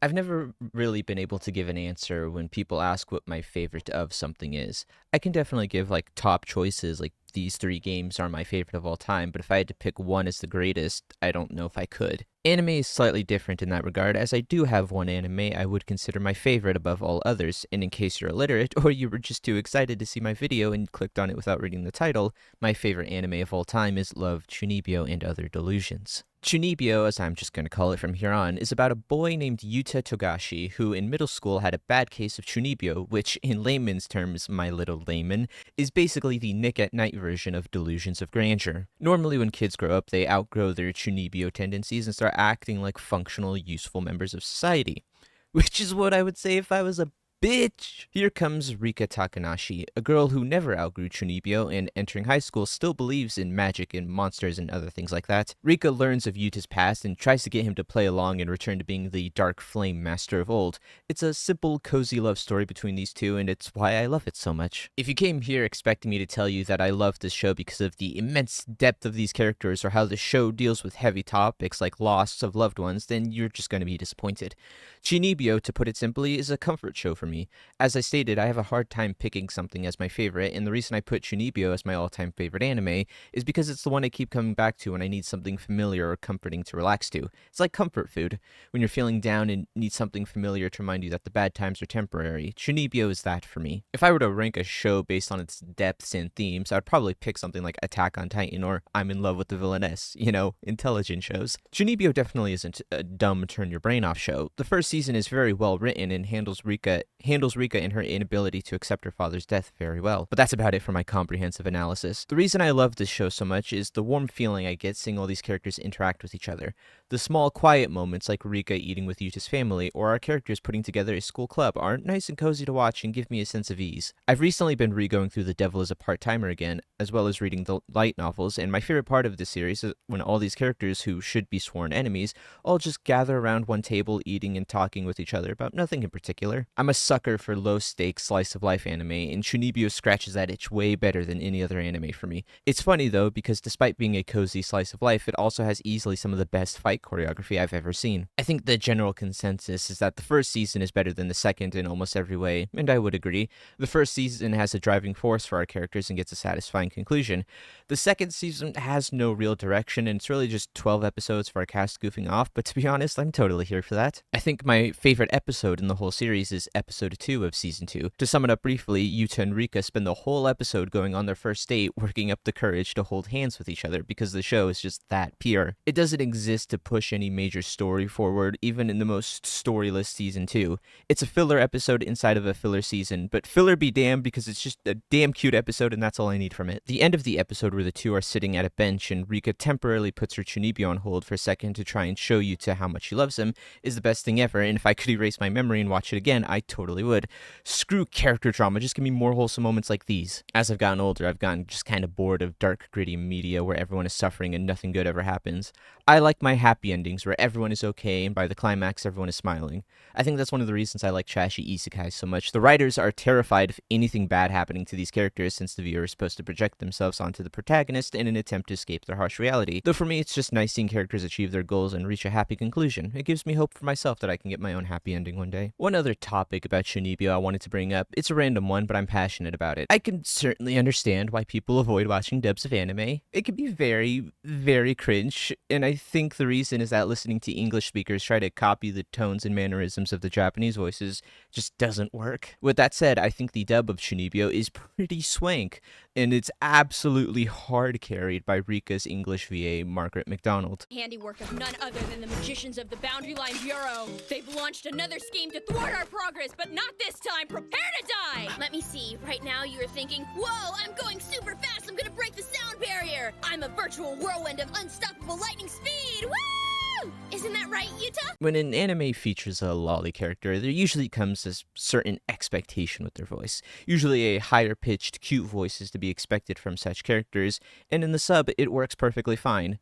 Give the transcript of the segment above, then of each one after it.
I've never really been able to give an answer when people ask what my favorite of something is. I can definitely give like top choices, like these three games are my favorite of all time, but if I had to pick one as the greatest, I don't know if I could. Anime is slightly different in that regard, as I do have one anime I would consider my favorite above all others, and in case you're illiterate, or you were just too excited to see my video and clicked on it without reading the title, my favorite anime of all time is Love, Chunibyo, and Other Delusions. Chunibyo, as I'm just going to call it from here on, is about a boy named Yuta Togashi who in middle school had a bad case of Chunibyo, which in layman's terms, my little layman, is basically the Nick at Night version of Delusions of Grandeur. Normally when kids grow up, they outgrow their Chunibyo tendencies and start acting like functional, useful members of society. Which is what I would say if I was a bitch! Here comes Rika Takanashi, a girl who never outgrew Chunibyo and entering high school still believes in magic and monsters and other things like that. Rika learns of Yuta's past and tries to get him to play along and return to being the dark flame master of old. It's a simple, cozy love story between these two, and it's why I love it so much. If you came here expecting me to tell you that I love this show because of the immense depth of these characters or how the show deals with heavy topics like loss of loved ones, then you're just going to be disappointed. Chunibyo, to put it simply, is a comfort show for me. As I stated, I have a hard time picking something as my favorite, and the reason I put Chunibyo as my all-time favorite anime is because it's the one I keep coming back to when I need something familiar or comforting to relax to. It's like comfort food. When you're feeling down and need something familiar to remind you that the bad times are temporary, Chunibyo is that for me. If I were to rank a show based on its depths and themes, I would probably pick something like Attack on Titan or I'm in Love with the Villainess, intelligent shows. Chunibyo definitely isn't a dumb turn your brain off show. The first season is very well written and handles Rika and her inability to accept her father's death very well. But that's about it for my comprehensive analysis. The reason I love this show so much is the warm feeling I get seeing all these characters interact with each other. The small, quiet moments like Rika eating with Yuta's family or our characters putting together a school club are nice and cozy to watch and give me a sense of ease. I've recently been re-going through The Devil is a Part-Timer again, as well as reading the light novels, and my favorite part of this series is when all these characters who should be sworn enemies all just gather around one table eating and talking with each other about nothing in particular. I'm a sucker for low-stakes slice-of-life anime, and Chunibyo scratches that itch way better than any other anime for me. It's funny though, because despite being a cozy slice of life, it also has easily some of the best fight choreography I've ever seen. I think the general consensus is that the first season is better than the second in almost every way, and I would agree. The first season has a driving force for our characters and gets a satisfying conclusion. The second season has no real direction, and it's really just 12 episodes for our cast goofing off, but to be honest, I'm totally here for that. I think my favorite episode in the whole series is episode 2 of season 2. To sum it up briefly, Yuta and Rika spend the whole episode going on their first date working up the courage to hold hands with each other because the show is just that pure. It doesn't exist to push any major story forward, even in the most storyless season 2. It's a filler episode inside of a filler season, but filler be damned because it's just a damn cute episode and that's all I need from it. The end of the episode where the two are sitting at a bench and Rika temporarily puts her Chunibyo on hold for a second to try and show Yuta how much she loves him is the best thing ever, and if I could erase my memory and watch it again, I totally would. Screw character drama, just give me more wholesome moments like these. As I've gotten older, I've gotten just kind of bored of dark, gritty media where everyone is suffering and nothing good ever happens. I like my happy endings where everyone is okay and by the climax everyone is smiling. I think that's one of the reasons I like trashy isekai so much. The writers are terrified of anything bad happening to these characters since the viewer is supposed to project themselves onto the protagonist in an attempt to escape their harsh reality. Though for me it's just nice seeing characters achieve their goals and reach a happy conclusion. It gives me hope for myself that I can get my own happy ending one day. One other topic about Chunibyo I wanted to bring up. It's a random one, but I'm passionate about it. I can certainly understand why people avoid watching dubs of anime. It can be very, very cringe, and I think the reason is that listening to English speakers try to copy the tones and mannerisms of the Japanese voices just doesn't work. With that said, I think the dub of Chunibyo is pretty swank, and it's absolutely hard carried by Rika's English VA, Margaret McDonald. Handiwork of none other than the magicians of the Boundary Line Bureau. They've launched another scheme to thwart our progress, but not this time. Prepare to die! Let me see. Right now you're thinking, whoa, I'm going super fast. I'm gonna break the sound barrier. I'm a virtual whirlwind of unstoppable lightning speed. Woo! Isn't that right, Yuta? When an anime features a lolly character, there usually comes a certain expectation with their voice. Usually a higher-pitched, cute voice is to be expected from such characters, and in the sub, it works perfectly fine.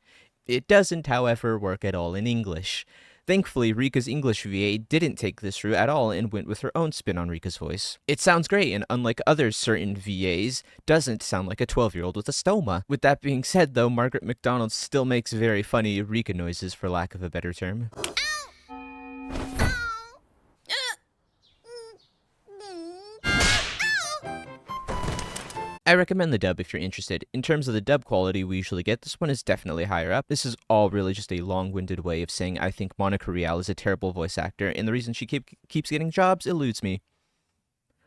It doesn't, however, work at all in English. Thankfully, Rika's English VA didn't take this route at all and went with her own spin on Rika's voice. It sounds great, and unlike other certain VAs, doesn't sound like a 12-year-old with a stoma. With that being said, though, Margaret McDonald still makes very funny Rika noises, for lack of a better term. Ow! I recommend the dub if you're interested. In terms of the dub quality we usually get, this one is definitely higher up. This is all really just a long-winded way of saying I think Monica Rial is a terrible voice actor, and the reason she keeps getting jobs eludes me.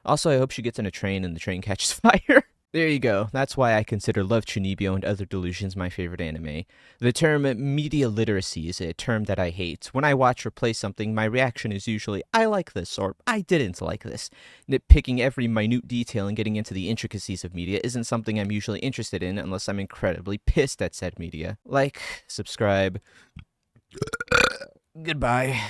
Also, I hope she gets in a train and the train catches fire. There you go. That's why I consider Love Chunibyo and Other Delusions my favorite anime. The term media literacy is a term that I hate. When I watch or play something, my reaction is usually, I like this, or I didn't like this. Nitpicking every minute detail and getting into the intricacies of media isn't something I'm usually interested in unless I'm incredibly pissed at said media. Like, subscribe. Goodbye.